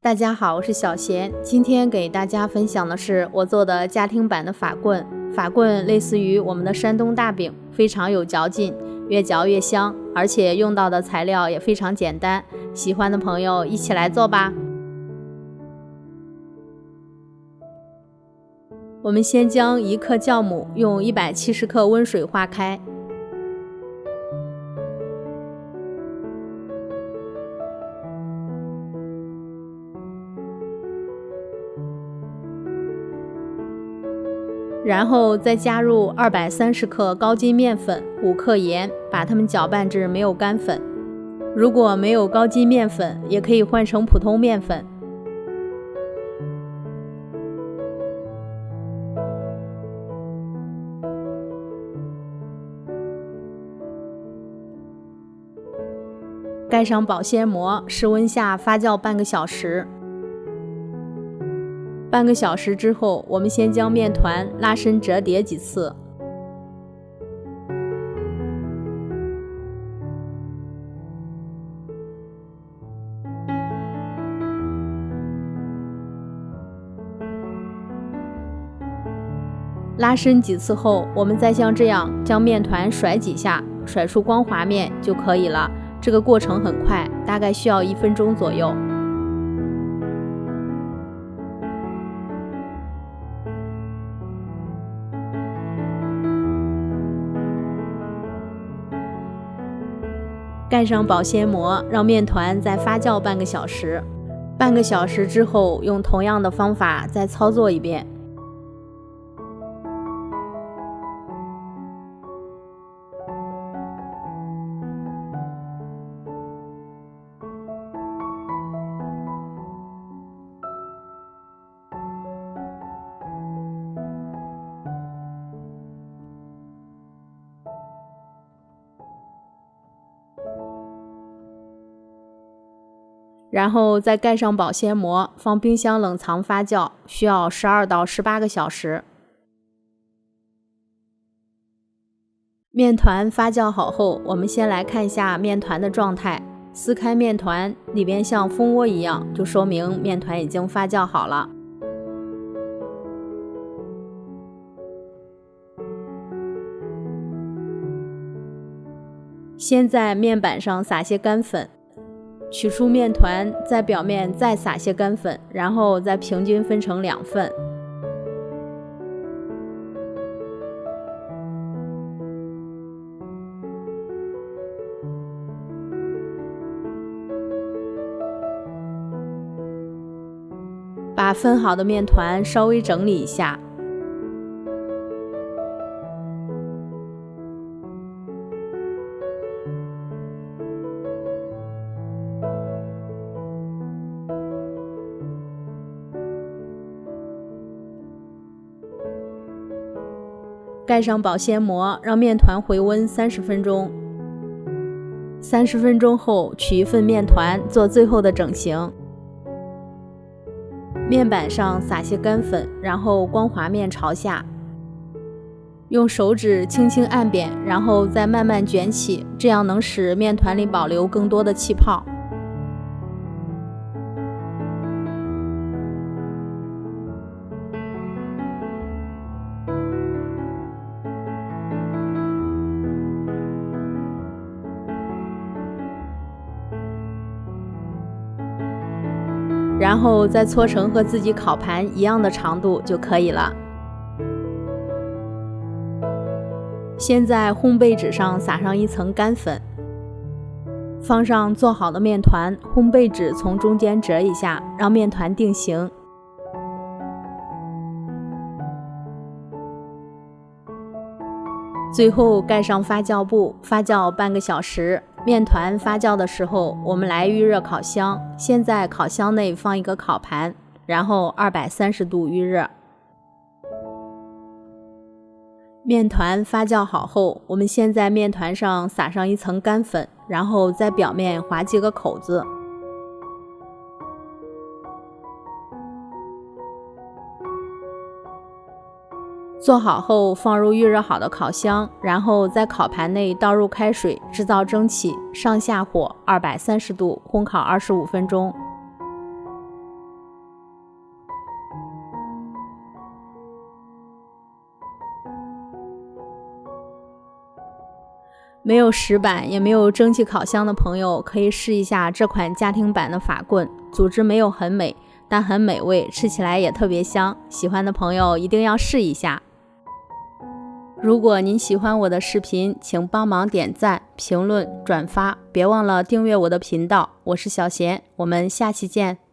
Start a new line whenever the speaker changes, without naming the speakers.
大家好，我是小贤，今天给大家分享的是我做的家庭版的法棍。法棍类似于我们的山东大饼，非常有嚼劲，越嚼越香，而且用到的材料也非常简单，喜欢的朋友一起来做吧。我们先将1克酵母用170克温水化开，然后再加入230克高筋面粉、5克盐，把它们搅拌至没有干粉。如果没有高筋面粉，也可以换成普通面粉。盖上保鲜膜，室温下发酵半个小时。半个小时之后，我们先将面团拉伸折叠几次，拉伸几次后，我们再像这样将面团甩几下，甩出光滑面就可以了。这个过程很快，大概需要1分钟左右。盖上保鲜膜，让面团再发酵半个小时。半个小时之后，用同样的方法再操作一遍。然后再盖上保鲜膜，放冰箱冷藏发酵，需要12到18个小时。面团发酵好后，我们先来看一下面团的状态。撕开面团，里边像蜂窝一样，就说明面团已经发酵好了。先在面板上撒些干粉，取出面团，在表面再撒些干粉，然后再平均分成2份。把分好的面团稍微整理一下。盖上保鲜膜，让面团回温30分钟。30分钟后，取1份面团做最后的整形。面板上撒些干粉，然后光滑面朝下，用手指轻轻按扁，然后再慢慢卷起，这样能使面团里保留更多的气泡。然后再搓成和自己烤盘一样的长度就可以了。先在烘焙纸上撒上1层干粉，放上做好的面团，烘焙纸从中间折一下，让面团定型。最后盖上发酵布，发酵半个小时。面团发酵的时候，我们来预热烤箱。先在烤箱内放一个烤盘，然后230度预热。面团发酵好后，我们先在面团上撒上1层干粉，然后在表面划几个口子。做好后放入预热好的烤箱，然后在烤盘内倒入开水，制造蒸汽，上下火230度烘烤25分钟。没有石板也没有蒸汽烤箱的朋友，可以试一下这款家庭版的法棍，组织没有很美，但很美味，吃起来也特别香，喜欢的朋友一定要试一下。如果您喜欢我的视频，请帮忙点赞、评论、转发，别忘了订阅我的频道。我是小贤，我们下期见。